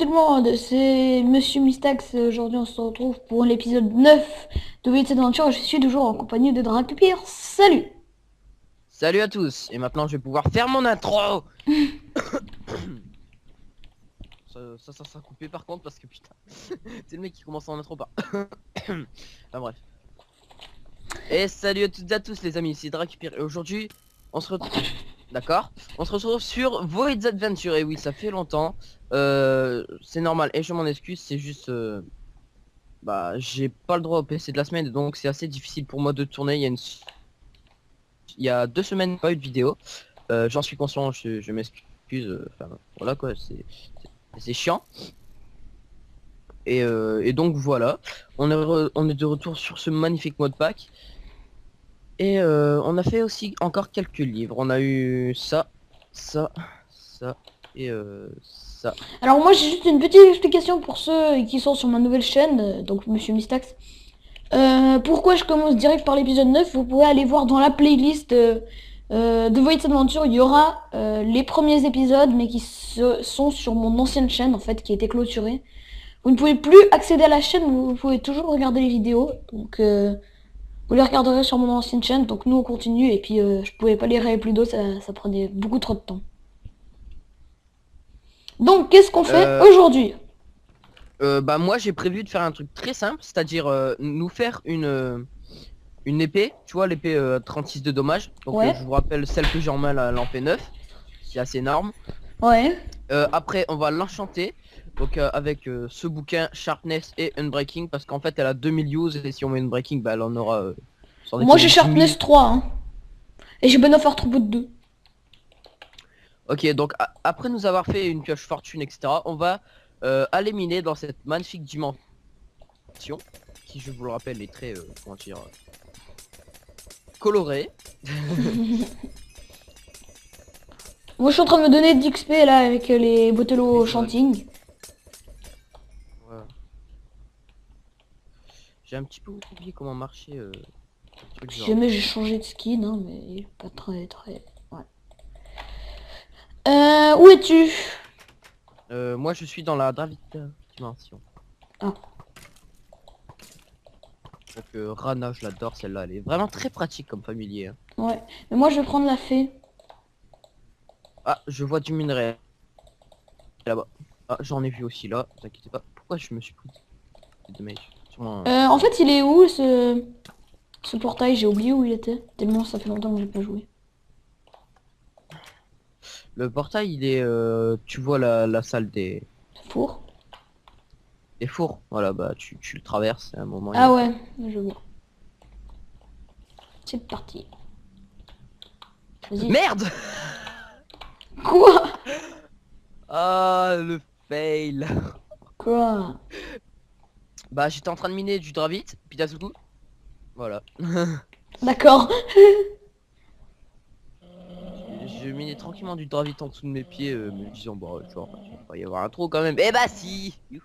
tout le monde, c'est Monsieur Mistax. Aujourd'hui on se retrouve pour l'épisode 9 de Wits Adventure et je suis toujours en compagnie de Dracupir. Salut. Salut à tous, et maintenant je vais pouvoir faire mon intro. Ça sera coupé par contre parce que putain, c'est le mec qui commence en intro pas. Enfin bref. Et salut à toutes et à tous les amis, c'est Dracupir et aujourd'hui on se retrouve. D'accord. On se retrouve sur Void's Adventure et oui ça fait longtemps. C'est normal et je m'en excuse, c'est juste bah j'ai pas le droit au PC de la semaine donc c'est assez difficile pour moi de tourner. Il y a 2 semaines pas eu de vidéo. J'en suis conscient, je m'excuse. Enfin voilà quoi, c'est chiant. Et donc voilà, on est de retour sur ce magnifique modpack. Et on a fait aussi encore quelques livres. On a eu ça et ça. Alors moi j'ai juste une petite explication pour ceux qui sont sur ma nouvelle chaîne, donc Monsieur Mistax. Pourquoi je commence direct par l'épisode 9? Vous pouvez aller voir dans la playlist de Void's Adventure, il y aura les premiers épisodes mais qui sont sur mon ancienne chaîne en fait qui a été clôturée. Vous ne pouvez plus accéder à la chaîne, vous pouvez toujours regarder les vidéos. Donc vous les regarderez sur mon ancienne chaîne. Donc nous on continue et puis je pouvais pas les révéler plus d'eau, ça prenait beaucoup trop de temps. Donc qu'est-ce qu'on fait Euh, aujourd'hui? Bah moi j'ai prévu de faire un truc très simple, c'est-à-dire nous faire une épée, tu vois l'épée 36 de dommage. Donc Ouais, je vous rappelle celle que j'ai en main, la lampe 9, qui est assez énorme. ouais. Après, on va l'enchanter. Donc avec ce bouquin Sharpness et Unbreaking parce qu'en fait elle a 2000 use et si on met Unbreaking bah elle en aura sans Moi j'ai déconner 10 000. Sharpness 3 hein. Et j'ai Bonhoeffer Troupeau de 2. Ok, donc après nous avoir fait une pioche fortune etc, on va aller miner dans cette magnifique dimension qui, je vous le rappelle, est très comment dire, colorée. Moi je suis en train de me donner d'XP là avec les Les botelos zones. chanting. Voilà. J'ai un petit peu oublié comment marcher le truc Si genre. jamais j'ai changé de skin, hein, mais pas très... Ouais. Où es-tu? Moi je suis dans la Dravita dimension. Ah, Donc Rana, je l'adore celle-là, elle est vraiment très pratique comme familier, hein. ouais. Mais moi je vais prendre la fée. Ah, je vois du minerai là-bas. Ah, j'en ai vu aussi là, vous inquiétez pas. Pourquoi je me suis pris de damage sur En mon fait il est où ce portail? J'ai oublié où il était. Tellement ça fait longtemps que j'ai pas joué. Le portail, il est, tu vois la salle Four. des fours. Voilà, bah tu le traverses, à un moment il y a Ah un ouais, portail. je vois. C'est parti. Vas-y. Merde. Quoi? Ah, le fail. Quoi? Bah j'étais en train de miner du dravit, puis d'un seul coup, voilà. D'accord. Je minais tranquillement du dravit en dessous de mes pieds, me disant, bon, genre, il va pas y avoir un trou quand même. Eh bah si. Youhou.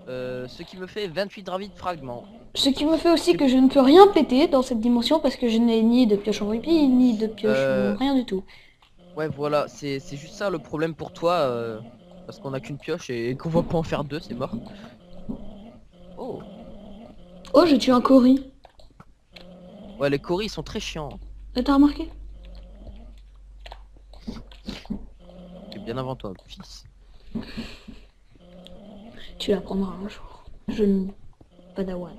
Ce qui me fait 28 dravit fragments. Ce qui me fait aussi C'est que je ne peux rien péter dans cette dimension parce que je n'ai ni de pioche en rubis, ni de pioche en euh, rien du tout. Ouais, voilà, c'est juste ça le problème pour toi, parce qu'on a qu'une pioche et qu'on va pas en faire deux, c'est mort. Oh, Oh, j'ai tué un Cory. ouais, les coris ils sont très chiants. T'as remarqué? C'est bien avant toi, fils. Tu l'apprendras un jour. Je ne... Padawan.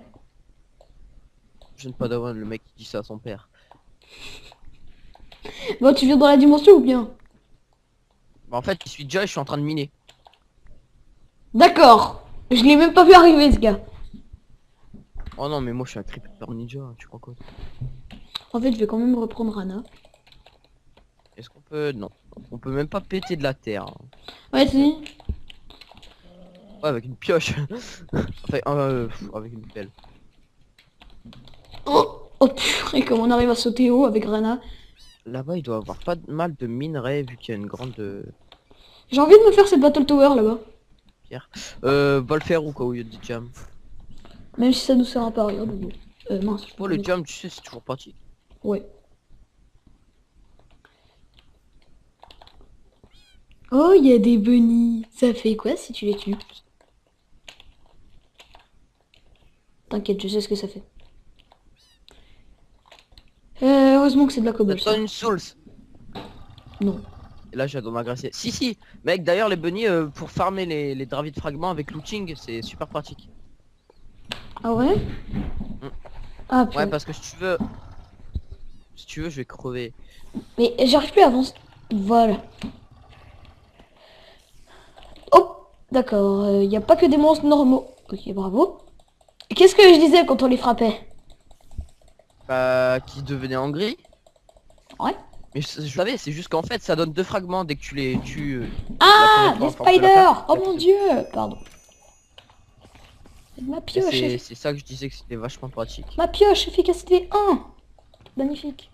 Je ne pas d'avoir le mec qui dit ça à son père. Bon, tu viens dans la dimension ou bien? Bah, en fait, je suis déjà et je suis en train de miner. D'accord. Je l'ai même pas vu arriver, ce gars. Oh non, mais moi je suis un creeper ninja, hein, tu crois quoi? En fait, je vais quand même reprendre Rana. Est-ce qu'on peut... Non. On peut même pas péter de la terre, hein. Ouais, si. Ouais, avec une pioche. Enfin, avec une pelle. Oh, oh purée, comment on arrive à sauter haut avec Rana. Là-bas, il doit avoir pas mal de minerais vu qu'il y a une grande J'ai envie de me faire cette Battle Tower là-bas. pierre. Va le faire ou quoi au lieu de jam? Même si ça nous sert à pas à rien, mais bon. Mince, je peux Oh, pas le mettre. jam, tu sais, c'est toujours pratique. Ouais. Oh, il y a des bunnies. Ça fait quoi si tu les tues? T'inquiète, je sais ce que ça fait. Heureusement que c'est de la Ça cobble, te ça. donne une souls. Non. Et là j'adore m'agresser. Si si, mec d'ailleurs les bunnies pour farmer les dravides fragments avec looting c'est super pratique. Ah ouais? Mm. Ah Ouais purée. parce que si tu veux je vais crever. Mais j'arrive plus à avancer. Voilà. Oh, d'accord. Il n'y a pas que des monstres normaux. Ok, bravo. Et qu'est-ce que je disais quand on les frappait? Qui devenait en gris. Ouais. Mais je savais, c'est juste qu'en fait ça donne deux fragments dès que tu les tues la Ah, première fois des en forme de lapin. spiders! Oh La mon deuxième. dieu! Pardon. Ma Et pioche, c'est ça que je disais que c'était vachement pratique. ma pioche, efficacité 1! Magnifique.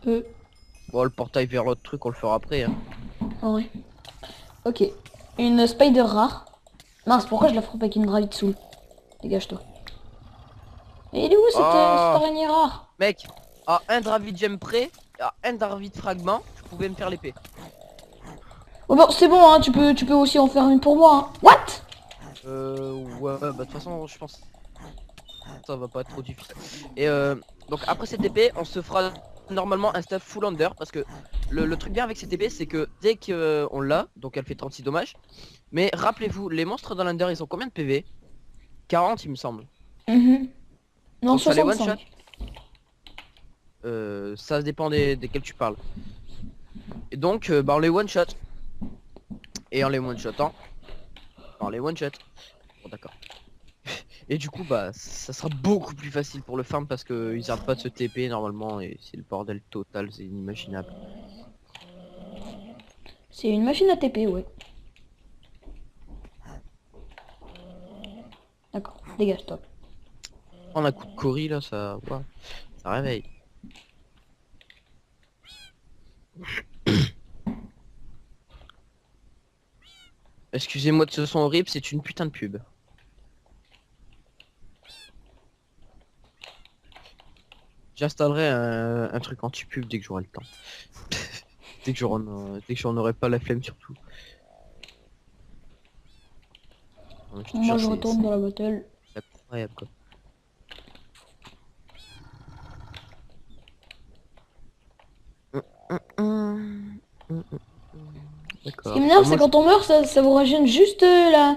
Euh, Bon le portail vers l'autre truc on le fera après hein. ouais. Ok. Une spider rare. Mince, pourquoi je la frappe avec une gravite soul? Dégage-toi. Et il est où cette Oh araignée rare? mec, à un Dravid gemme près, à un Dravid fragment, je pouvais me faire l'épée. Oh bon, c'est bon, hein, tu peux aussi en faire une pour moi. Hein. What? Ouais, bah de toute façon je pense que ça va pas être trop difficile. Et donc après cette épée, on se fera normalement un stuff full under parce que le truc bien avec cette épée c'est que dès que on l'a, donc elle fait 36 dommages. Mais rappelez-vous, les monstres dans l'under ils ont combien de PV? 40 il me semble. Mhm. Non, Donc ça les one shot. 65. Ça dépend desquels tu parles. Et donc bah on les one shot. Et en les one shotant, on les one shot. Bon d'accord. Et du coup bah ça sera beaucoup plus facile pour le farm parce que ils arrêtent pas de se TP normalement et c'est le bordel total, c'est inimaginable. C'est une machine à TP, ouais. D'accord, dégage-toi. On a coup de Cory là, ça. Ouah, ça réveille. Excusez-moi de ce son horrible, c'est une putain de pub. J'installerai un truc anti-pub dès que j'aurai le temps. Dès que j'en aurai pas la flemme surtout. Non, mais je te Moi, jure, je c'est retourne dans la battle. incroyable quoi. Ce qui D'accord. m'énerve, c'est Moi, quand on meurt, ça vous régène juste la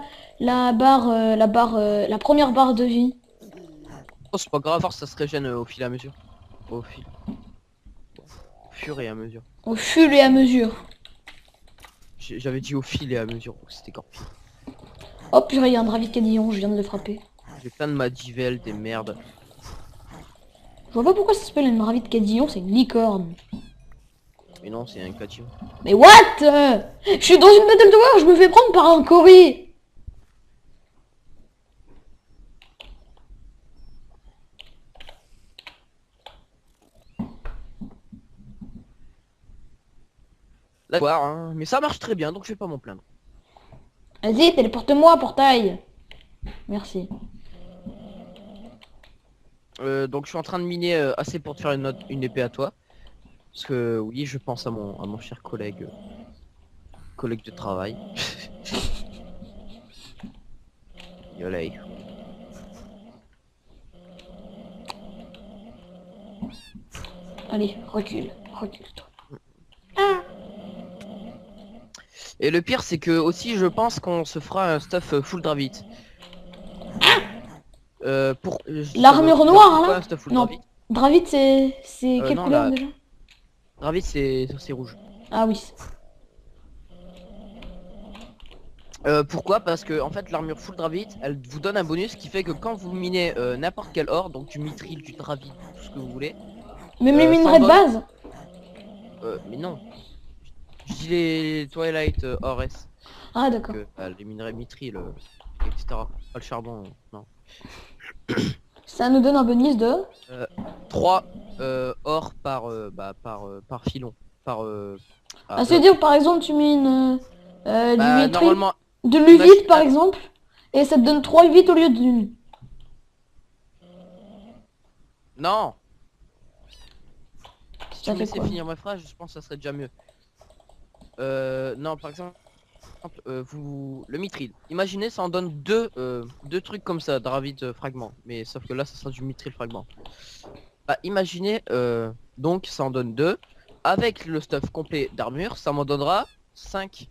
première barre de vie. oh, c'est pas grave, force, ça se régène au fil et à mesure. Au fil. Au fur et à mesure. Au fur et à mesure. J'avais dit au fil et à mesure, donc c'était encore pire. Oh purée, il y a un Dravid Cadillon, je viens de le frapper. J'ai plein de Madivelle, des merdes. Je vois pas pourquoi ça s'appelle une Dravid Cadillon, c'est une licorne. Mais non, c'est un catio. Mais what? Je suis dans une battle tower, je me fais prendre par un Cory. D'accord, hein, mais ça marche très bien, donc je vais pas m'en plaindre. Vas-y, téléporte-moi, portail. Merci. Donc je suis en train de miner assez pour te faire une épée à toi. Parce que oui, je pense à mon cher collègue, collègue de travail. Yolay. Allez, recule, recule-toi. Et le pire c'est que aussi je pense qu'on se fera un stuff full Dravit. Je dis ça L'armure plusieurs noire, pourquoi là? un stuff full Non, Dravit. Dravid, c'est quelle Non, couleur la déjà? Dravit c'est rouge. Ah oui. Pourquoi? Parce que en fait l'armure full Dravit elle vous donne un bonus qui fait que quand vous minez n'importe quel or, donc du mithril, du Dravit, tout ce que vous voulez, Même les ça minerais de envoie. base? Mais non. Je dis les Twilight Ores. Ah d'accord. Les minerais mithril, etc. Pas le charbon, non. Ça nous donne un bonus de... 3 or par filon. Par Ah, c'est-à-dire, par exemple, tu mets du bah mithril, normalement de imagine l'uvite par exemple, et ça te donne 3 uvites au lieu d'une. non. Ça me fait laissais quoi? finir ma phrase, je pense que ça serait déjà mieux. Non, par exemple, le mithril. Imaginez, ça en donne deux trucs comme ça, David fragment. Mais sauf que là, ça sera du mithril fragment. Bah, imaginez, donc ça en donne 2. Avec le stuff complet d'armure, ça m'en donnera 5.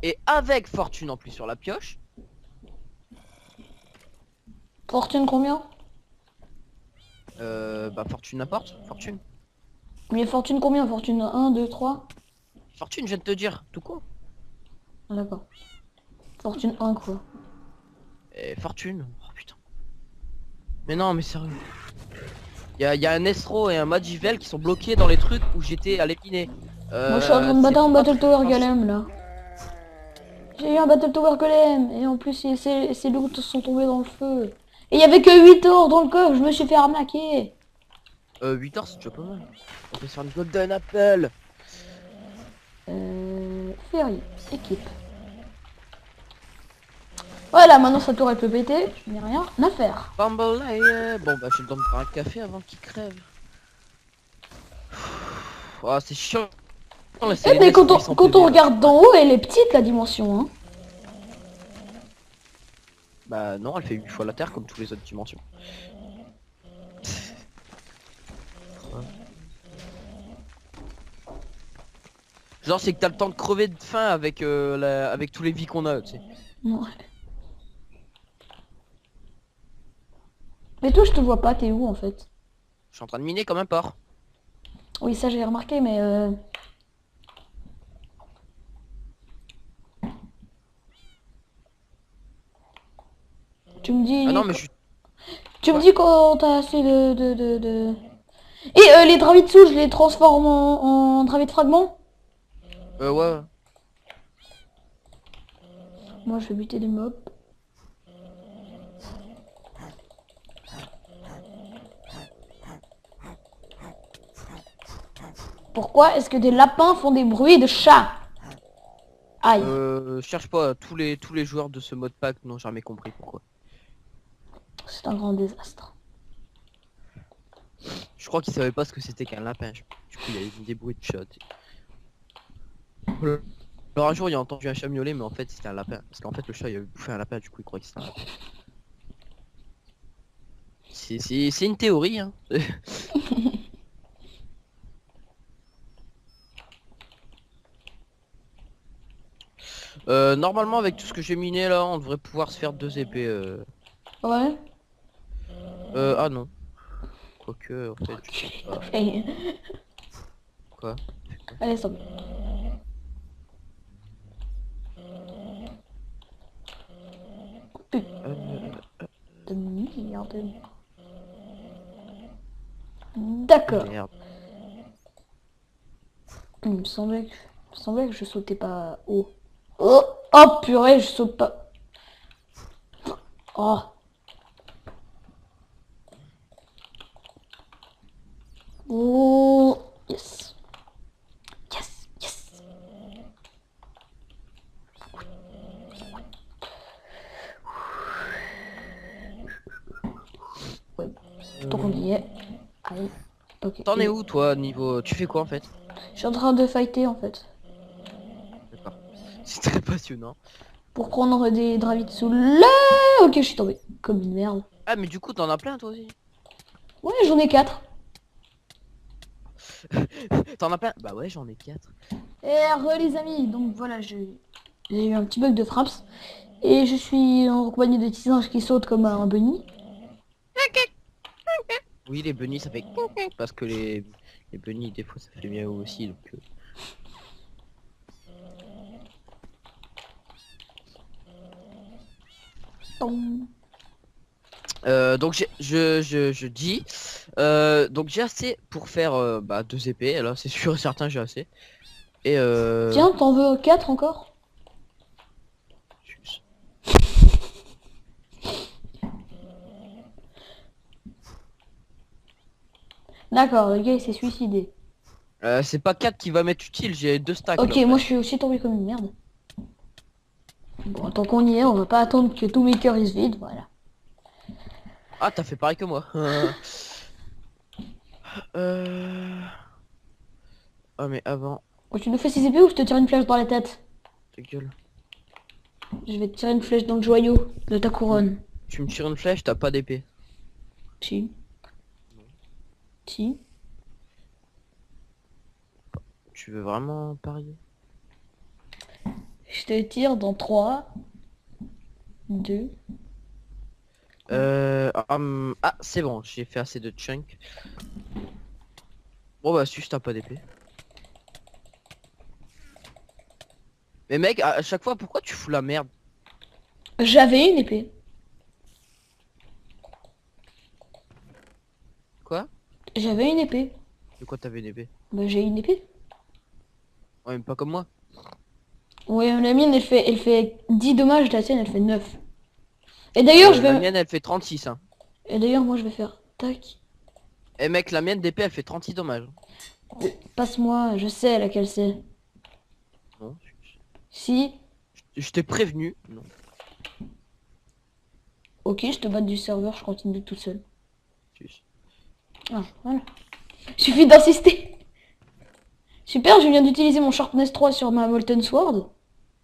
Et avec fortune en plus sur la pioche, Fortune combien? bah fortune n'importe, fortune. Mais fortune combien? Fortune un, 2, 3. Fortune, je viens de te dire, tout con. Ah, d'accord. Fortune un quoi. Et fortune, oh putain. Mais non, mais sérieux. Y a un Estro et un Magivel qui sont bloqués dans les trucs où j'étais à l'épiner. Moi je suis en train de C'est battre un pas Battle très Tower compréhensible. Golem là. J'ai eu un Battle Tower Golem et en plus ces loups sont tombés dans le feu. Et il y avait que 8 ors dans le coffre, je me suis fait arnaquer. 8 heures, c'est déjà pas mal. On peut se faire une Golden Apple. Ferry, équipe. Voilà, maintenant sa tour elle peut péter, je n'ai rien à faire. Bamboleye. Bon bah je vais me faire un café avant qu'il crève. Oh, c'est chiant. Là, c'est Eh les mais NES 800 quand on PV là. regarde d'en haut, elle est petite la dimension, hein. Bah non, elle fait 8 fois la Terre comme tous les autres dimensions. Genre c'est que t'as le temps de crever de faim avec avec tous les vies qu'on a, tu sais. Ouais. Mais toi je te vois pas, t'es où en fait? Je suis en train de miner comme un porc. Oui ça j'ai remarqué mais tu me Ah non dis... mais je suis... Tu me Quoi? dis quand t'as assez de... Et les dravis dessous, je les transforme en dravis de fragments? Ouais. Moi je vais buter des mobs. Pourquoi est-ce que des lapins font des bruits de chat? Aïe, Cherche pas, tous les joueurs de ce mode pack n'ont jamais compris pourquoi. c'est un grand désastre. Je crois qu'ils savaient pas ce que c'était qu'un lapin. Du coup il y avait des bruits de chat. Alors un jour il a entendu un chat miauler mais en fait c'était un lapin. Parce qu'en fait le chat il avait bouffé un lapin du coup il croyait que c'était un lapin. C'est une théorie hein. Normalement avec tout ce que j'ai miné là on devrait pouvoir se faire 2 épées. Ouais. Ah non. Quoique en fait je sais pas. Et... Quoi? Allez, stop. Putain Euh, de merde. D'accord. Merde. Il me semblait que je sautais pas haut. Oh, oh purée, je saute pas. Oh. Oh. Yes. Yes. Yes. Ouais. Tant qu'on y est. Allez. Ok. T'en es où toi niveau... Tu fais quoi en fait? Je suis en train de fighter en fait. D'accord. C'est très passionnant. Pour prendre des dravis sous là. Ok, je suis tombé. Comme une merde. Ah mais du coup t'en as plein toi aussi. Ouais, j'en ai 4. T'en as plein? Bah ouais j'en ai 4. Et les amis, donc voilà, j'ai eu un petit bug de fraps. Et je suis en compagnie de petits singes qui sautent comme un bunny. Oui les bunnies ça fait parce que les bunnies des fois ça fait miaou aussi donc Tom. donc je dis donc j'ai assez pour faire bah 2 épées là c'est sûr et certain j'ai assez et Tiens, t'en veux 4 encore? D'accord, le gars il s'est suicidé. c'est pas 4 qui va m'être utile, j'ai 2 stacks Ok, là moi frère. je suis aussi tombé comme une merde. Bon, tant qu'on y est, on va pas attendre que tous mes cœurs ils se vident, voilà. Ah t'as fait pareil que moi. euh... Ah mais avant, Oh, tu nous fais 6 épées ou je te tire une flèche dans la tête? ta gueule. Je vais te tirer une flèche dans le joyau de ta couronne. Tu me tires une flèche, t'as pas d'épée. Si. Si. Tu veux vraiment parier? Je te tire dans 3, 2. Ah, c'est bon, j'ai fait assez de chunk. Bon bah si, t'as pas d'épée. Mais mec, à chaque fois, pourquoi tu fous la merde? J'avais une épée. Quoi? J'avais une épée. De quoi t'avais une épée? Bah j'ai une épée. Ouais, mais pas comme moi. Ouais, la mienne elle fait 10 dommages, la tienne elle fait 9. Et d'ailleurs je La vais... mienne, elle fait 36, hein. Et d'ailleurs moi je vais faire... Tac. Eh mec, la mienne d'épée, elle fait 36 dommages. Passe-moi, je sais laquelle c'est. Non. Si. Je t'ai prévenu. Non. Ok, je te bats du serveur, je continue tout seul. Si. Ah, voilà. Suffit d'insister. Super, je viens d'utiliser mon Sharpness 3 sur ma Molten Sword.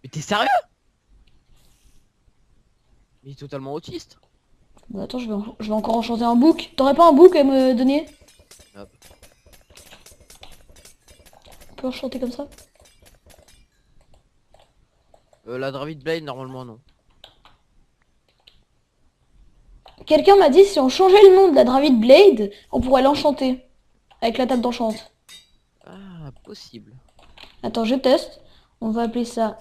Mais t'es sérieux? Il est totalement autiste. Bah, attends, je vais encore enchanter un book. T'aurais pas un book à me donner? Hop. On peut enchanter comme ça? La Dravid Blade, normalement, non. Quelqu'un m'a dit si on changeait le nom de la Dravid Blade, on pourrait l'enchanter. Avec la table d'enchante. Ah, possible. Attends, je teste. On va appeler ça...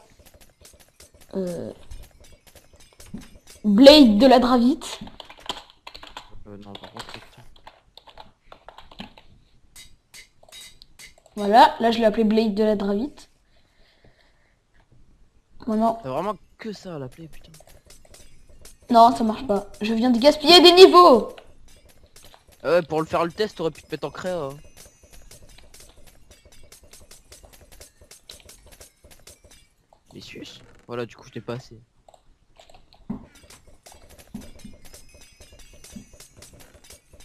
Blade de la Dravite. Non, par contre, putain. Voilà, là je l'ai appelé Blade de la Dravite. Maintenant... T'as vraiment que ça à l'appeler, putain. Non, ça marche pas. Je viens de gaspiller des niveaux. Ah ouais, pour le faire le test, t'aurais pu te mettre en créa, hein. Mais sus. Voilà, du coup, je t'ai pas assez.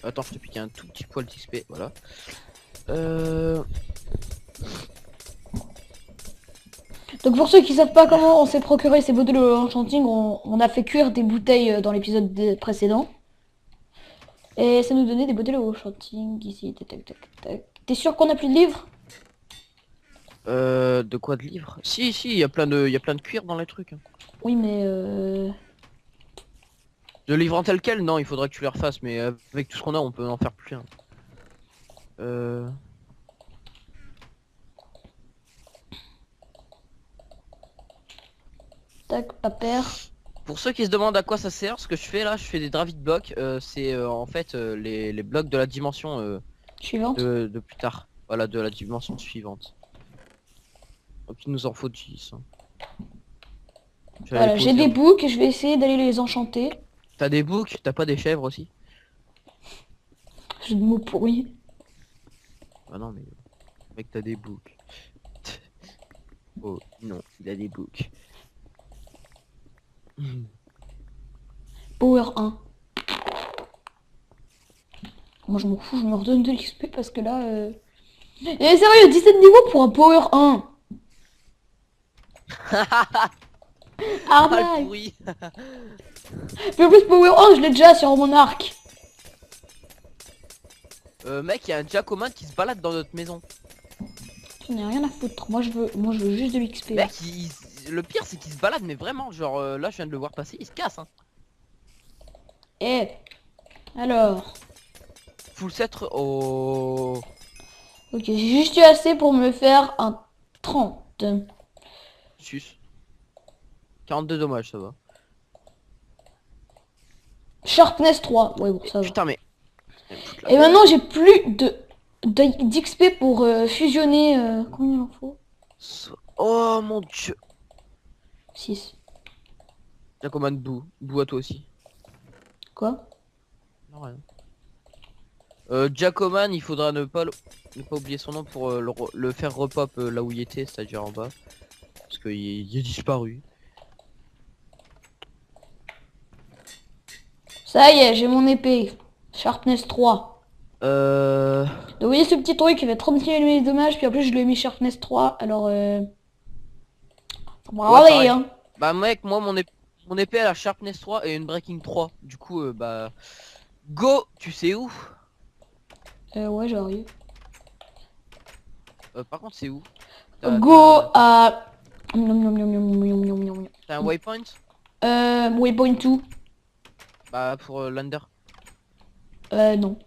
Attends, je te pique un tout petit poil d'XP, voilà. Donc pour ceux qui savent pas comment on s'est procuré ces bouteilles enchanting, on a fait cuire des bouteilles dans l'épisode précédent. Et ça nous donnait des bouteilles enchanting ici. Tac, tac, tac, tac. T'es sûr qu'on a plus de livres? De quoi de livre? Si, si, il y a plein de cuir dans les trucs, hein. Oui, mais De livres en tel quel, non, il faudrait que tu les refasses, mais avec tout ce qu'on a, on peut en faire plus, hein. Euh... tac, papier. Pour ceux qui se demandent à quoi ça sert, ce que je fais là, je fais des Dravid blocks, c'est en fait les blocs de la dimension Suivante. de plus tard. Voilà, de la dimension suivante. Donc il nous en faut 10, hein. Voilà, j'ai des boucs et je vais essayer d'aller les enchanter. T'as des boucs, t'as pas des chèvres aussi? J'ai de mots pourris. Ah non mais mec, t'as des boucs. Oh non, il a des boucs. Power 1. Moi je m'en fous, je me redonne de l'XP parce que là... Eh sérieux, 17 niveaux pour un Power 1. Ah le Arnaque. pourri. Mais en plus Power 1, je l'ai déjà sur mon arc. Mec, il y a un Jacoman qui se balade dans notre maison. J'en ai rien à foutre. Moi je veux juste de l'XP. Mec, le pire c'est qu'il se balade, mais vraiment, genre là je viens de le voir passer, il se casse, hein. Eh, alors. Full set, oh. Ok, j'ai juste eu assez pour me faire un 30. Sus. 42 dommages, ça va. Sharpness 3. Ouais, bon, ça va. Putain, mais. Et maintenant, j'ai plus d'XP pour fusionner. Combien il en faut? Oh mon dieu. 6. Jacoman, boue. Boue à toi aussi. Quoi? Non, rien. Jacoman, il faudra ne pas oublier son nom pour le faire repop là où il était, c'est-à-dire en bas. Parce qu'il est disparu. Ça y est, j'ai mon épée. Sharpness 3. Donc, vous voyez ce petit truc qui fait 36 000 dommages, puis en plus je lui ai mis Sharpness 3, alors ça va Ouais, aller, pareil. hein. Bah mec, moi mon épée elle a Sharpness 3 et une Breaking 3. Du coup, bah... Go. Tu sais où? Ouais, j'arrive. Par contre, c'est où? Go à... Nom, nom, nom, nom, nom, nom, nom, nom. T'as un waypoint? Waypoint 2. Bah pour l'under. Non.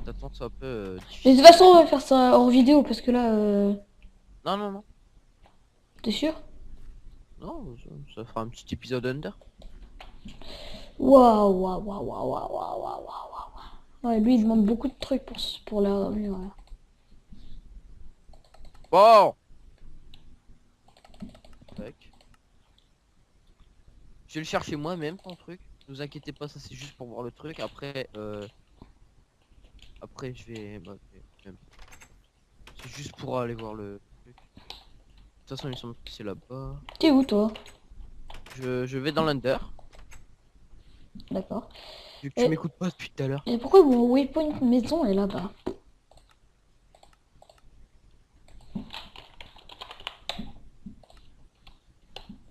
T'attends, c'est un peu Mais de difficile. toute façon, on va faire ça hors vidéo, parce que là, Non, non, non. t'es sûr? Non, ça fera un petit épisode under. Waouh, waouh, waouh, waouh, waouh, waouh, waouh, waouh. Ouais, lui, il demande beaucoup de trucs pour la... mais voilà. Bon. Tac. Je vais le chercher moi-même ton truc. Ne vous inquiétez pas, ça c'est juste pour voir le truc. Après je vais... bah, même. C'est juste pour aller voir le truc. De toute façon il me semble que c'est là-bas. T'es où, toi? Je vais dans l'under. D'accord. Vu que tu m'écoutes pas depuis tout à l'heure. Et pourquoi mon waypoint maison est là-bas?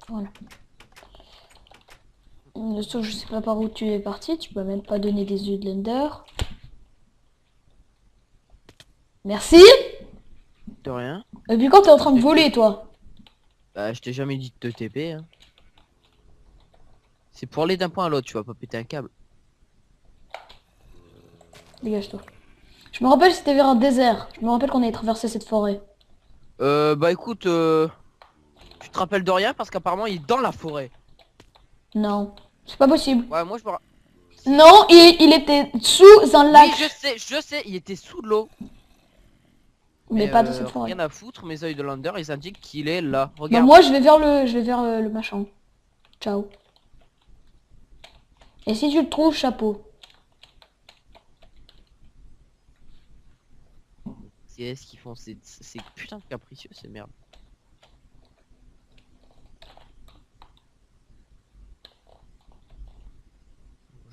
Voilà. Sauf je sais pas par où tu es parti, tu peux même pas donner des yeux de l'Ender. Merci. De rien. Et puis quand t'es en train de voler, toi? Bah je t'ai jamais dit de te TP hein. C'est pour aller d'un point à l'autre, tu vas pas péter un câble. Dégage-toi. Je me rappelle c'était vers un désert. Je me rappelle qu'on avait traversé cette forêt. Bah écoute, tu te rappelles de rien parce qu'apparemment il est dans la forêt. Non. C'est pas possible. Ouais, moi je me Non, il était sous un lac. Oui, je sais, il était sous l'eau. Mais pas dans cette forêt. Rien à foutre, mes yeux de lander, ils indiquent qu'il est là. Bah Regarde. moi je vais vers le machin. Ciao. Et si tu le trouves, chapeau. C'est ce qu'ils font, c'est putain de capricieux ces merdes.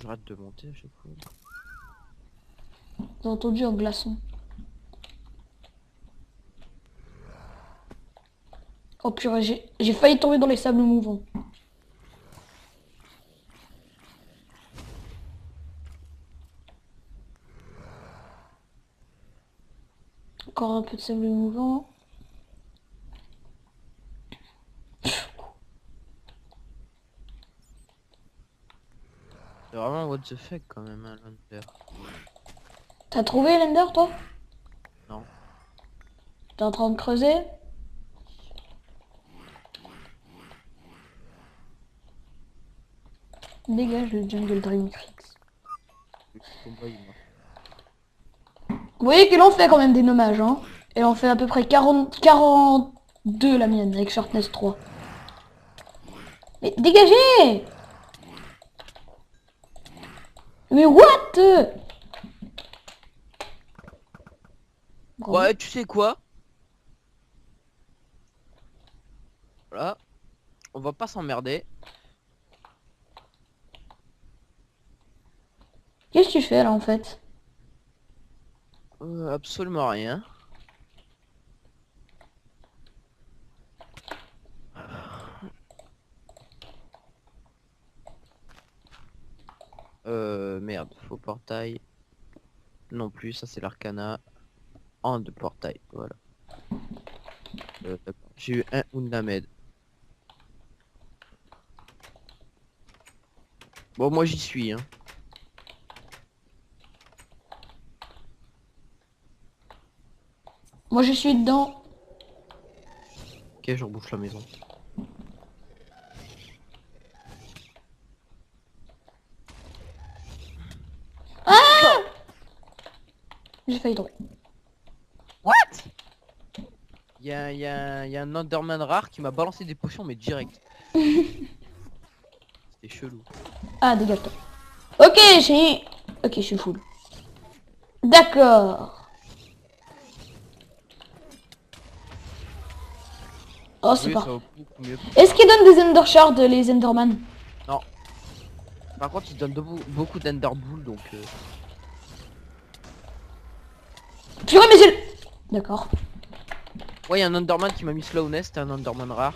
J'arrête de monter à chaque fois. J'ai entendu un glaçon. Oh purée, j'ai failli tomber dans les sables mouvants. Encore un peu de sable mouvant. C'est vraiment what the fuck quand même, hein, lander. T'as trouvé l'Ender, toi? Non. T'es en train de creuser? Dégage le jungle Dreamtrix. Le combat, il m'a- Vous voyez qu'il en fait quand même des nommages, hein? Et on fait à peu près 42 la mienne, avec Sharpness 3. Mais dégagez! Mais what? Bravo. Ouais, tu sais quoi? Voilà. On va pas s'emmerder. Qu'est-ce que tu fais là en fait? Absolument rien. Merde, faux portail. Non plus, ça c'est l'arcana. En de portail, voilà. D'accord. J'ai eu un Undamed. Bon, moi j'y suis, hein. Moi je suis dedans. Ok, je rebouche la maison. J'ai failli tomber. Y a un Enderman rare qui m'a balancé des potions, mais direct. C'était chelou. Ah, dégage-toi. Ok, Ok, je suis full. D'accord. Oh, c'est Oui, ça pas. va beaucoup mieux. Est-ce qu'ils donnent des Ender Shards, les Enderman? Non. Par contre, il donne beaucoup d'Enderbull, donc... Purée, mais j'ai... D'accord. Ouais, il y a un Enderman qui m'a mis slowness, c'était un Enderman rare.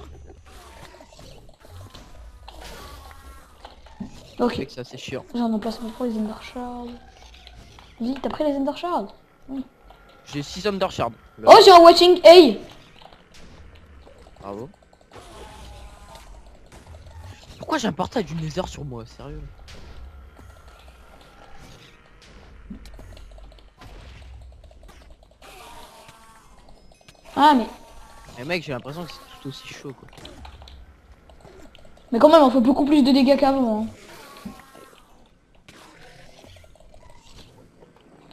Ok. Fait que c'est assez chiant. J'ai un emplacement pour les Ender Shards. Vas-y, t'as pris les Ender Shards? J'ai 6 Ender Shards. Oh, j'ai un Watching Hey. Bravo. Pourquoi j'ai un portail du Nether sur moi, sérieux? Ah, mais... Eh mec, j'ai l'impression que c'est tout aussi chaud, quoi. Mais quand même, on fait beaucoup plus de dégâts qu'avant. Hein.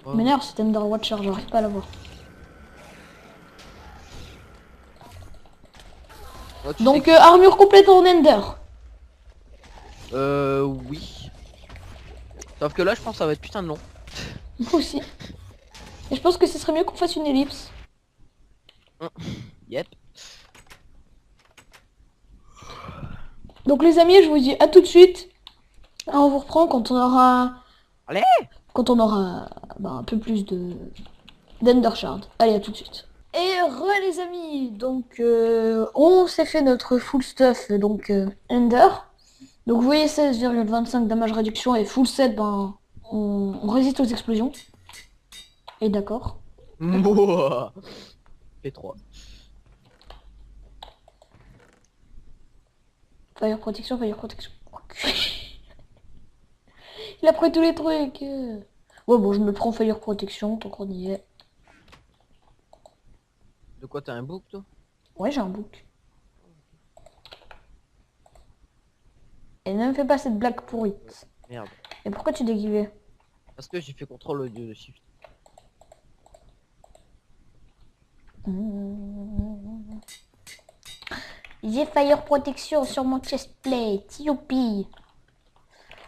Oh. M'énerve cet Ender Watcher, j'arrive pas à l'avoir. Oh, tu sais Donc, que- armure complète en Ender. oui. Sauf que là, je pense que ça va être putain de long. Moi aussi. Et je pense que ce serait mieux qu'on fasse une ellipse. Yep. Donc les amis, je vous dis à tout de suite. On vous reprend quand on aura... Allez. Quand on aura un peu plus de... d'Ender Shard. Allez, à tout de suite. Et les amis, donc on s'est fait notre full stuff, donc Ender. Donc vous voyez 16,25 damage réduction et full set, on résiste aux explosions. Et d'accord. Mouah. P3. Fire protection, fire protection. Il a pris tous les trucs. Ouais bon, je me prends fire protection tant qu'on y est. De quoi, t'as un book, toi? Ouais, j'ai un book. Et ne me fais pas cette blague pourrite. Merde. Et pourquoi tu déguisais? Parce que j'ai fait contrôle de shift. J'ai fire protection sur mon chestplate. Youpi.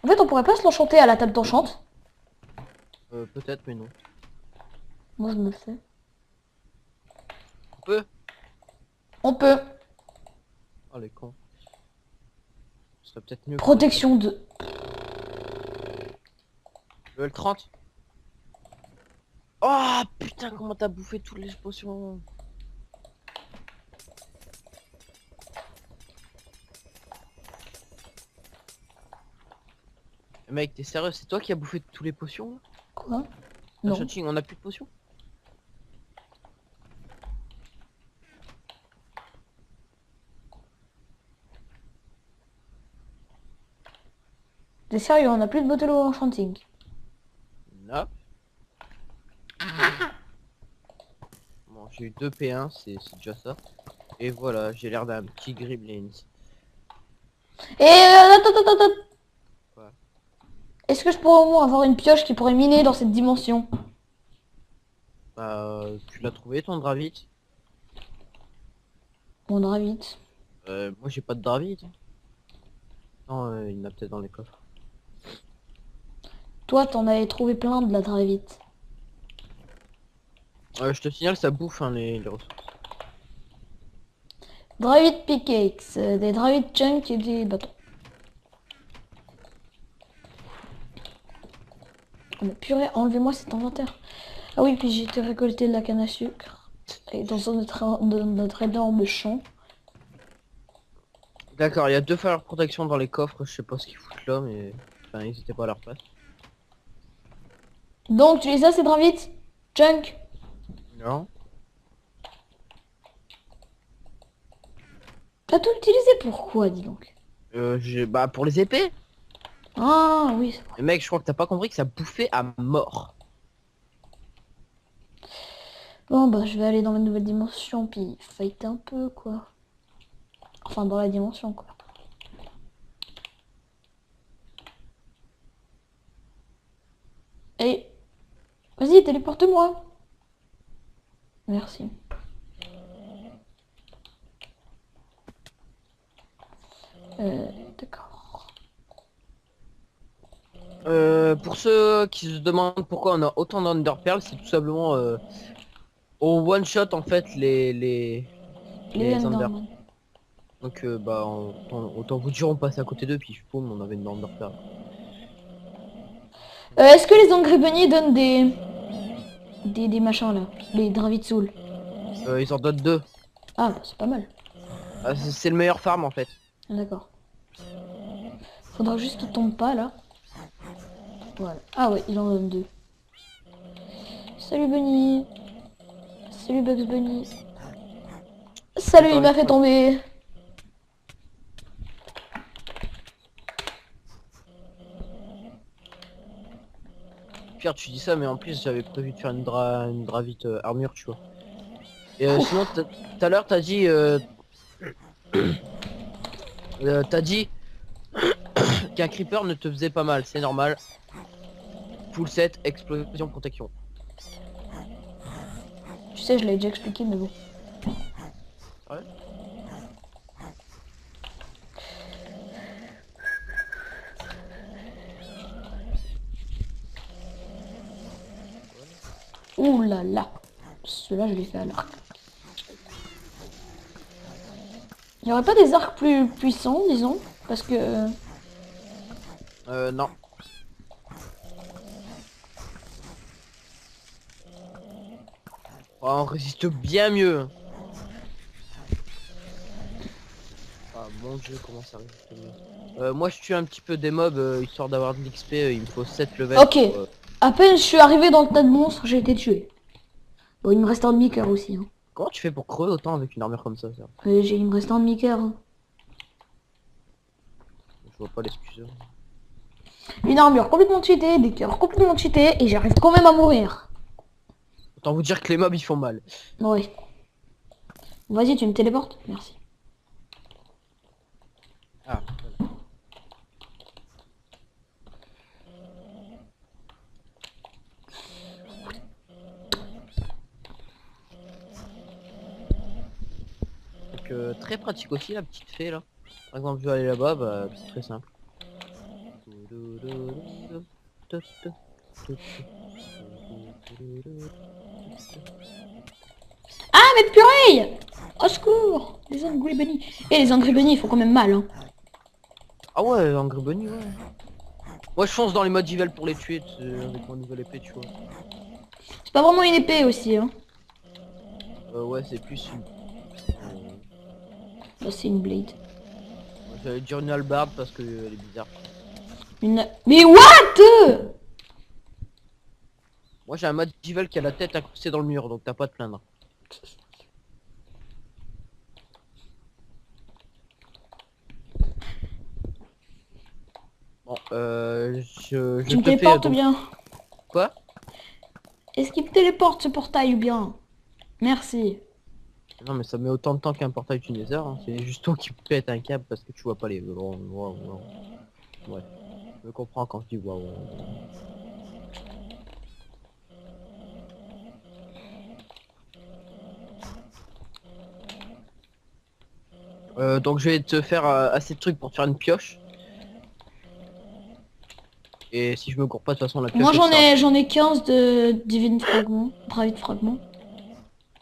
En fait, on pourrait pas se l'enchanter à la table d'enchante. Peut-être, mais non. Moi, je me le fais. On peut. On peut. Oh les cons. Ce serait peut-être mieux. Protection 2. Level 30. Oh putain, comment t'as bouffé toutes les potions? Mec, t'es sérieux? C'est toi qui as bouffé tous les potions là? Quoi? Non. Non. On a plus de potions? T'es sérieux, on a plus de bottle of enchanting. Non. Bon, j'ai eu 2 P1, c'est déjà ça. Et voilà, j'ai l'air d'un petit Griblins. Et attends. Quoi? Est-ce que je pourrais au moins avoir une pioche qui pourrait miner dans cette dimension? Bah, tu l'as trouvé ton Dravit? On ira vite. Moi j'ai pas de Dravit. Non, il y en a peut-être dans les coffres. Toi, t'en avais trouvé plein de la très vite. Je te signale, ça bouffe hein, les ressources. Dravit pickaxe, des Dravit chunk et des bâtons. Oh, mais purée, enlevez-moi cet inventaire. Ah oui, puis j'ai été récolter de la canne à sucre. Et dans notre énorme champ. D'accord, il y a 2 fire protection dans les coffres, je sais pas ce qu'ils foutent là, mais... Enfin, ils étaient pas à leur place. Donc, tu les as ces Dravit chunk? Non. T'as tout utilisé pourquoi, dis donc? Bah pour les épées. Ah oui, c'est vrai. Mais mec, je crois que t'as pas compris que ça bouffait à mort. Bon, bah je vais aller dans la nouvelle dimension, puis fight un peu, quoi. Enfin, dans la dimension, quoi. Et... Vas-y, téléporte-moi. Merci. D'accord. Pour ceux qui se demandent pourquoi on a autant d'Underpearl, c'est tout simplement on one shot en fait Les Under. Enderman. Donc bah autant vous dire on passe à côté d'eux puis je paume on avait une Underpearl. Est-ce que les Angry Bunny donnent des machins là, les Dravid Soul? Ils en donnent deux. Ah bah c'est pas mal. Ah, c'est le meilleur farm en fait. Ah, d'accord. Faudra juste qu'il tombe pas là. Voilà. Ah ouais, il en donne deux. Salut Bunny. Salut Bugs Bunny. Salut, il m'a fait tomber. Pierre, tu dis ça, mais en plus j'avais prévu de faire une dravite armure, tu vois. Et sinon, tout à l'heure, t'as dit qu'un creeper ne te faisait pas mal, c'est normal. Full set, explosion, protection. Tu sais, je l'ai déjà expliqué, mais bon. Ouais. Ouh là là. Celui-là, je l'ai fait à l'arc. Il n'y aurait pas des arcs plus puissants, disons, parce que... Non. Oh, on résiste bien mieux. Ah mon dieu, comment ça résiste mieux. Moi je tue un petit peu des mobs histoire d'avoir de l'XP, il me faut 7 levels. Ok. À peine je suis arrivé dans le tas de monstres, j'ai été tué. Bon, il me reste un demi-cœur aussi. Hein. Comment tu fais pour crever autant avec une armure comme ça? Il me reste un demi-cœur. Hein. Je vois pas l'excuse. Une armure complètement cheatée, des cœurs complètement cheatés, et j'arrive quand même à mourir. Autant vous dire que les mobs ils font mal. Ouais. Vas-y, tu me téléportes? Merci. Ah. Donc très pratique aussi la petite fée là. Par exemple je vais aller là-bas, bah c'est très simple. Ah, mais purée! Au secours! Les Angry Bunny. Et les Angry Bunny, ils font quand même mal. Hein. Ah ouais, Angry Bunny, ouais. Moi je fonce dans les modes Yvel pour les tuer avec mon nouvelle épée, tu vois. C'est pas vraiment une épée aussi. Hein. Ouais, c'est plus une... Là, c'est une blade. J'allais dire une hallebarde parce que elle est bizarre. Une... Mais what? Moi j'ai un mode Yvel qui a la tête incrustée dans le mur, donc t'as pas à te plaindre. Bon, je Tu me te fais téléportes donc... bien? Quoi? Est-ce qu'il me téléporte ce portail ou bien? Merci. Non mais ça met autant de temps qu'un portail du Nether, hein. C'est juste toi qui pète un câble parce que tu vois pas les... Ouais, je me comprends quand je dis waouh. Donc je vais te faire assez de trucs pour te faire une pioche. Et si je me cours pas de toute façon la pioche Moi, elle sert. j'en ai 15 de Divine Fragment. Dravid Fragment.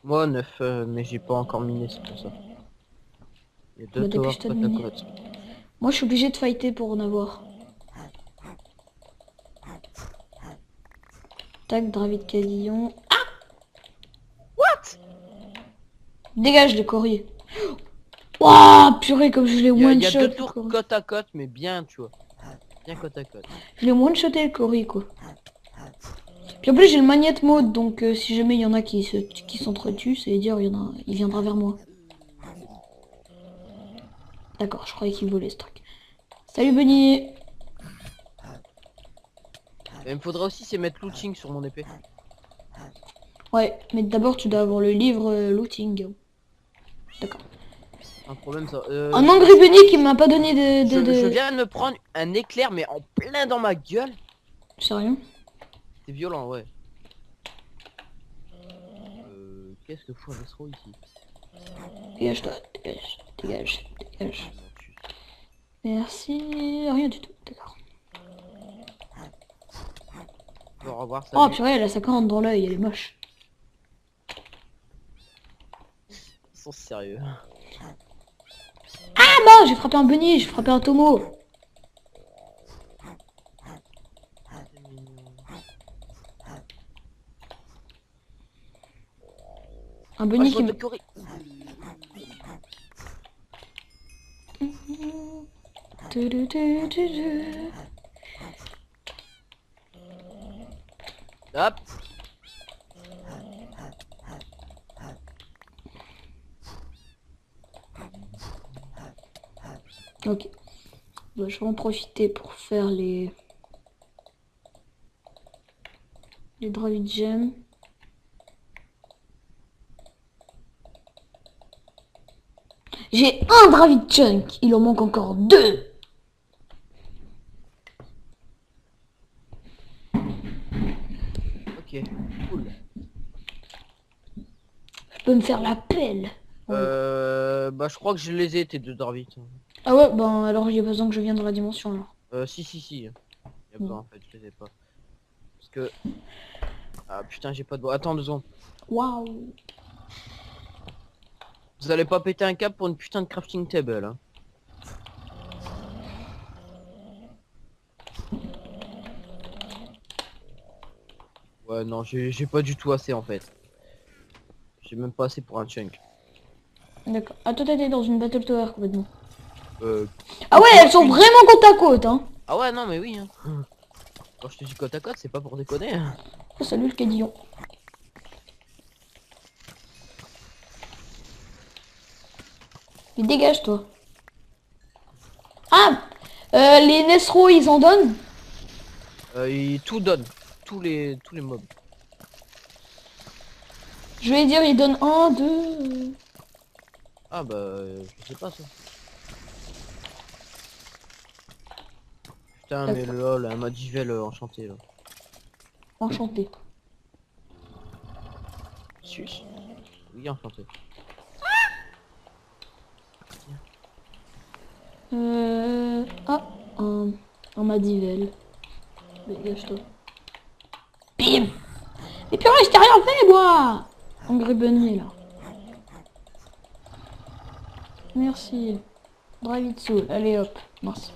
Moi 9 mais j'ai pas encore miné, c'est pour ça. Il y a deux Bah, towers dépêche-toi de côte à miner. côte. Moi, je suis obligé de fighter pour en avoir. Tac, Dravid Cadillon. What? Dégage les courriers. Wouah, purée, comme je l'ai Il y a one-shot. deux le tours courrier. côte à côte mais bien tu vois. Bien côte à côte. Je l'ai one-shoté le courrier, quoi. Puis en plus, j'ai le magnète mode, donc si jamais il y en a qui s'entretuent, ça veut dire il viendra vers moi. D'accord, je croyais qu'il volait ce truc. Salut Bunny. Et il me faudra aussi c'est mettre looting sur mon épée. Ouais, mais d'abord tu dois avoir le livre looting. D'accord. Un problème ça. Un Angry Bunny qui m'a pas donné Je viens de me prendre un éclair mais en plein dans ma gueule. Sérieux? C'est violent ouais. Qu'est-ce que fout un escroc ici? Dégage-toi, dégage, dégage, dégage. Merci, rien du tout, d'accord. Au revoir, Oh salut. purée, la 50 dans l'œil, elle est moche. Ils sont sérieux. Ah bah, j'ai frappé un Bunny, j'ai frappé un Tomo. C'est mignon. Un Oh, bunny je vois qui de me... Corée. Hop. Ok. Bah, je vais en profiter pour faire les Dravid Gems. J'ai un Dravid Chunk. Il en manque encore deux. Ok, cool. Je peux me faire la pelle. Voilà. Bah je crois que je les ai tes deux Darvit. Ah ouais, ben alors il y a besoin que je vienne dans la dimension alors. Si. Y a Bon. besoin en fait, je les ai pas. Parce que... Ah putain, j'ai pas de bois. Attends 2 secondes. Waouh. Vous allez pas péter un câble pour une putain de crafting table, hein. Ouais, non, j'ai pas du tout assez en fait. J'ai même pas assez pour un chunk. D'accord. Ah toi t'étais dans une Battle Tower complètement. Euh... Ah ouais, elles sont une- vraiment côte à côte, hein. Ah ouais, non mais oui, hein. Quand je te dis côte à côte, c'est pas pour déconner, hein. Oh, salut le cadillon. Mais dégage toi. Ah, les Nesro ils en donnent. Il tout donne. Tous les mobs. Je vais dire ils donnent un, deux. Ah bah, je sais pas ça. Putain, mais D'accord. le lol, un Madivel enchanté là. Enchanté. Suis. Oui, enchanté. Ah, un Madivel. Dégage-toi. Bim. Et purée, je t'ai rien fait, moi. Angry Bunny, là. Merci. Drive it soul. Allez, hop. Mince.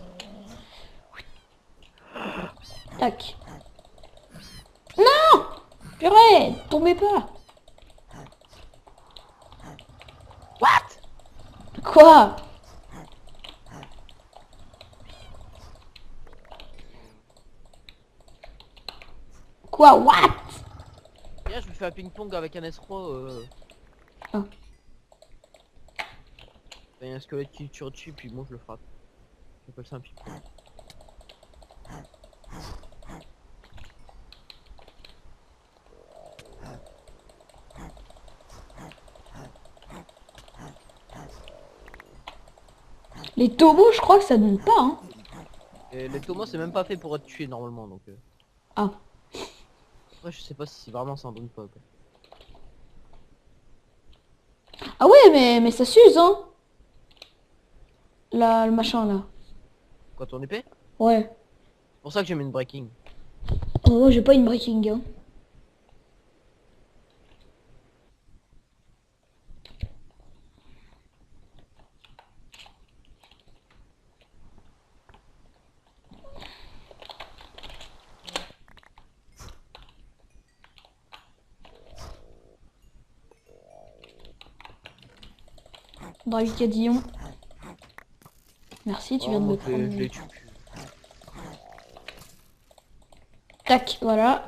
Tac. Non. Purée, tombez pas. What? Quoi? Quoi? What? Viens, je me fais un ping-pong avec un escroc. Ah. Il y a un squelette qui tire dessus, puis moi je le frappe. J'appelle ça un ping-pong. Les tobos, je crois que ça donne pas, hein. Et les Thomas, c'est même pas fait pour être tué normalement, donc... Ah. Après, je sais pas si vraiment ça en donne pas, quoi. Ah ouais, mais ça s'use, hein. Là, le machin, là. Quoi, ton épée? Ouais. C'est pour ça que j'ai mis une breaking. Oh, moi, j'ai pas une breaking, hein. Drive Cadillon. Merci, tu Oh, viens de moi me je prendre. les tue. Tac, voilà.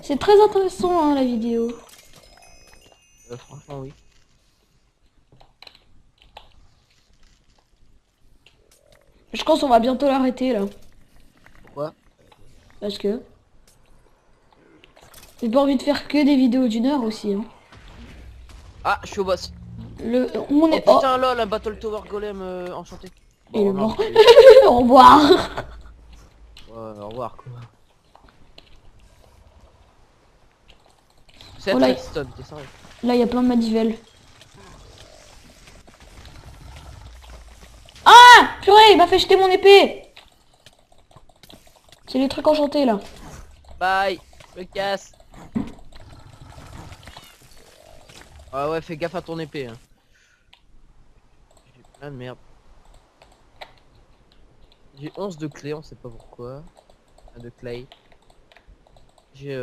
C'est très intéressant, hein, la vidéo. Franchement, oui. Je pense qu'on va bientôt l'arrêter, là. Pourquoi? Parce que... J'ai pas envie de faire que des vidéos d'1 heure aussi, hein. Ah, je suis au boss. On Oh est... Oh, putain, lol, un Battle Tower Golem enchanté. il est Bon, non, mort. Au revoir. ouais, au revoir, quoi. C'est Oh un là, redstone, t'es sérieux? là, il y a plein de Madivelles. Ah, purée, il m'a fait jeter mon épée. C'est les trucs enchantés, là. Bye, je me casse. Ah ouais, fais gaffe à ton épée, hein. J'ai plein de merde. J'ai 11 de clés, on sait pas pourquoi. De clay. J'ai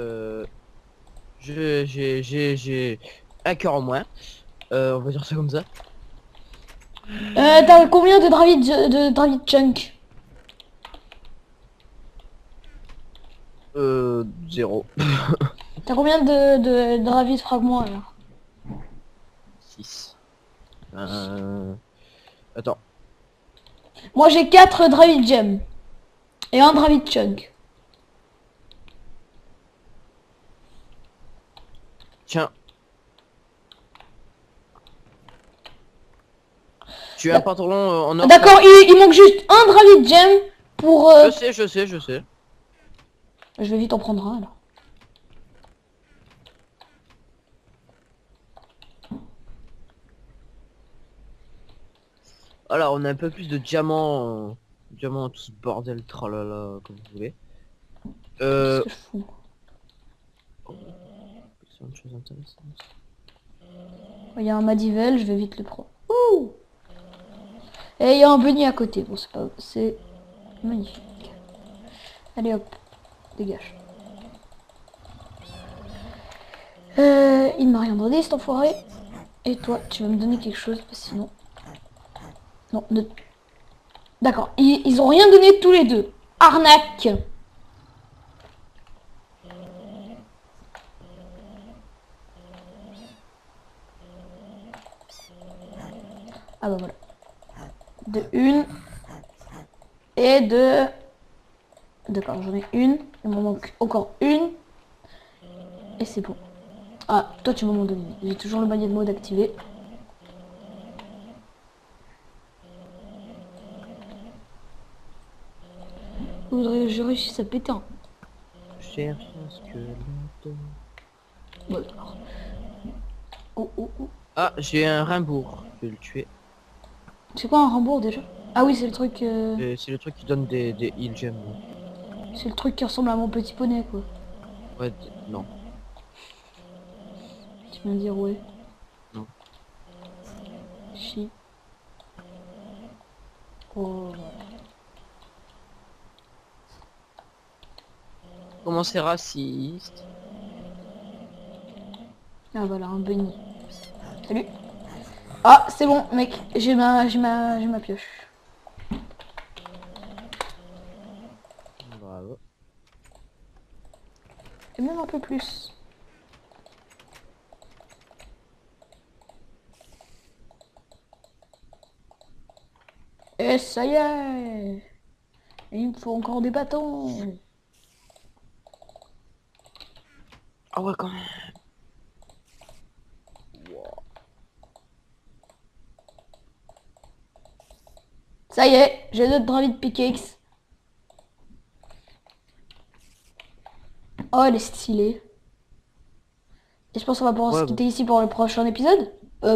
J'ai un cœur en moins. On va dire ça comme ça. T'as combien de David Chunk? 0. T'as combien de David Fragment alors? 6. Attends. Moi j'ai 4 David Gem. Et un David Chunk. Tiens. Tu as un pantalon en or. D'accord, il manque juste un David Gem pour... Je sais. Je vais vite en prendre un alors. Alors, on a un peu plus de diamants. Diamants, tout ce bordel, tralala, comme vous voulez. Qu'est-ce que je fous? C'est une chose intéressante. Il y a un Madivel, je vais vite le prendre. Ouh. Et il y a un bunny à côté. Bon, c'est pas... C'est magnifique. Allez hop, dégage. Il m'a rien donné cet enfoiré. Et toi, tu vas me donner quelque chose, parce que sinon... Non, ne... D'accord, ils ont rien donné tous les deux. Arnaque. Ah bah voilà. De une. Et de... D'accord, j'en ai une. Il m'en manque encore une. Et c'est bon. Ah, toi tu m'as m'en donné. J'ai toujours le maillet de mode activé. Je réussisse à péter un. Cherche un squelette. Bon, alors. Oh, oh, oh. Ah, j'ai un Rimbourg. Je vais le tuer. C'est quoi un Rambourg déjà? Ah oui, c'est le truc... C'est le truc qui donne des heal gems. C'est le truc qui ressemble à mon petit poney, quoi. Ouais, non. Tu viens de dire ouais. Non. Chi. Oh, voilà. Comment c'est raciste? Ah voilà, un bunny. Salut. Ah, c'est bon, mec. J'ai ma pioche. Bravo. Et même un peu plus. Et ça y est. Et il me faut encore des bâtons. Ah ouais, quand même. Ça y est, j'ai d'autres David Pickaxe. Oh, elle est stylée. Et je pense qu'on va pouvoir se Ouais, quitter ici pour le prochain épisode.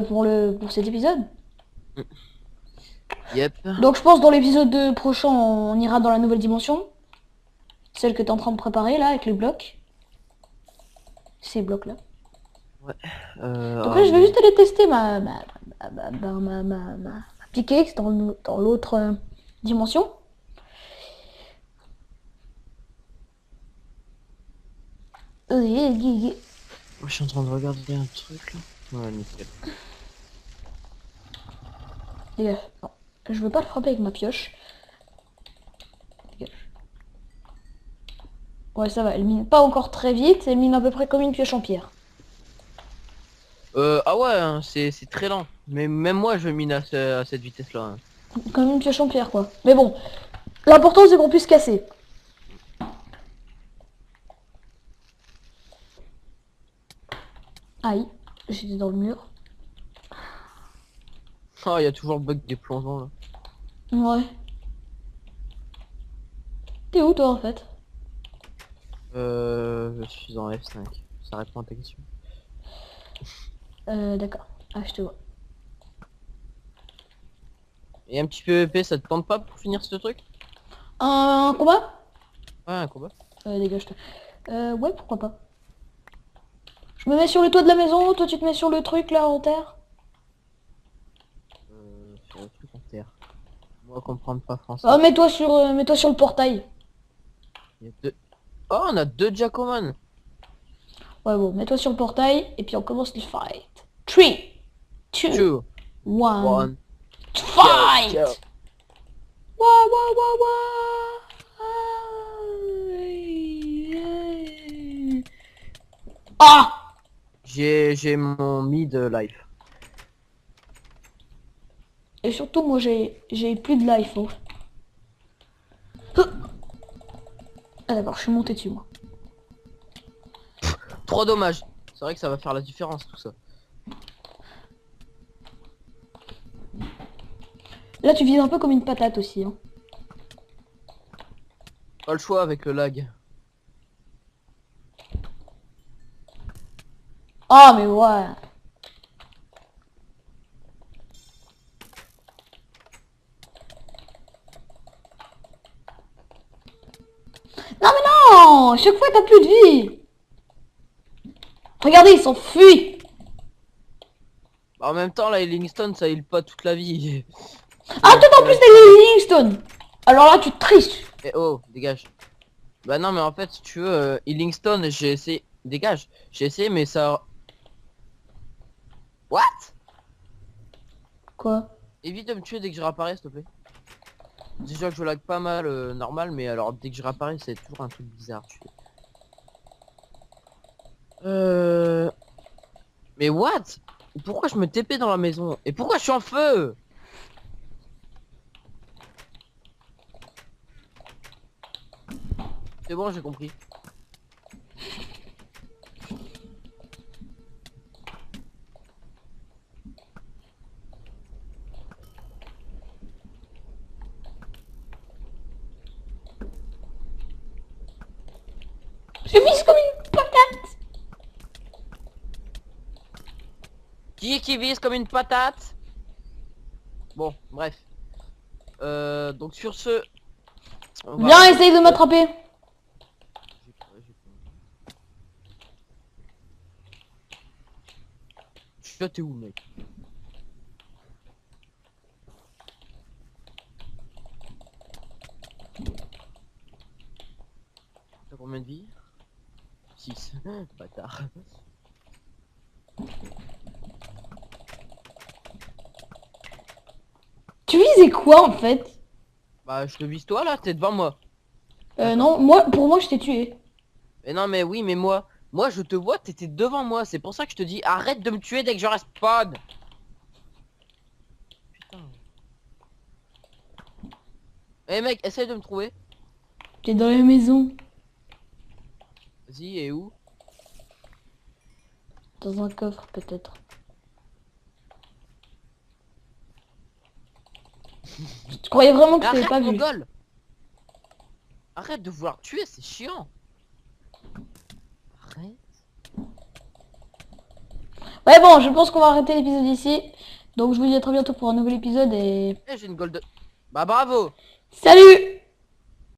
Pour cet épisode. Yep. Donc je pense dans l'épisode prochain, on ira dans la nouvelle dimension. Celle que tu es en train de préparer là, avec les blocs. Ces blocs là. Ouais. Donc là, je vais juste aller tester ma pickaxe dans l'autre dimension. Moi, je suis en train de regarder un truc là. Ouais, nickel. Dégage. Non, je veux pas le frapper avec ma pioche. Dégage. Ouais, ça va, elle mine pas encore très vite, elle mine à peu près comme une pioche en pierre. Ah ouais, hein, c'est très lent. Mais même moi, je mine à cette vitesse-là. Hein. Comme une pioche en pierre, quoi. Mais bon, l'important c'est qu'on puisse casser. Aïe, j'étais dans le mur. Ah, il y a toujours le bug des plongeons là. Ouais. T'es où toi en fait? Je suis en F5. Ça répond à ta question. D'accord. Ah, je te vois. Et un petit PVP, ça te tente pas pour finir ce truc? Un combat? Ouais, un combat. Dégage-toi. Ouais, pourquoi pas. Je me mets sur le toit de la maison, toi tu te mets sur le truc là en terre. Sur le truc en terre. Moi, comprendre pas français. Oh, mets-toi sur le portail. Il y a deux... Oh, on a deux Jackoman. Ouais, bon, mets-toi sur le portail et puis on commence le fight. 3, 2, 2, 1, 1. fight! Go. Wouah, wouah, wouah, wouah. Ah! J'ai mon mid life. Et surtout, moi, j'ai plus de life, hein. Ah d'accord, je suis monté dessus, moi. Trop dommage. C'est vrai que ça va faire la différence tout ça. Là, tu vises un peu comme une patate aussi, hein. Pas le choix avec le lag. Ah, mais ouais. Non, mais non! Chaque fois, t'as plus de vie. Regardez, ils s'enfuient. En même temps, là, Livingstone, ça heal pas toute la vie. Ah, toi, en plus, t'as les Livingstone. Alors là, tu triches. Eh oh, dégage. Bah non, mais en fait, si tu veux, Livingstone, j'ai essayé... Dégage. J'ai essayé, mais ça... What? Quoi? Évite de me tuer dès que je réapparais, s'il te plaît. Déjà que je lag pas mal, normal, mais alors, dès que je réapparais, c'est toujours un truc bizarre, tu sais. Mais what? Pourquoi je me TP dans la maison? Et pourquoi je suis en feu? C'est bon, j'ai compris. Je vise comme une patate. Qui vise comme une patate? Bon, bref. Donc sur ce... on va- Viens, essaye de m'attraper. Toi, t'es où, mec? T'as combien de vie? 6. Bâtard. Tu visais quoi, en fait? Bah, je te vise toi, là, t'es devant moi. Non, moi, pour moi, je t'ai tué. Mais non, mais oui, mais moi, je te vois, t'étais devant moi. C'est pour ça que je te dis, arrête de me tuer dès que je respawn. Putain. Eh mec, essaye de me trouver. T'es dans la maison. Vas-y, et où? Dans un coffre, peut-être. Tu croyais vraiment que Mais je t'avais arrête, pas mon vu? goal. Arrête de vouloir tuer, c'est chiant. Arrête. Ouais, bon, je pense qu'on va arrêter l'épisode ici. Donc, je vous dis à très bientôt pour un nouvel épisode et... Eh, j'ai une gold. Bah bravo. Salut!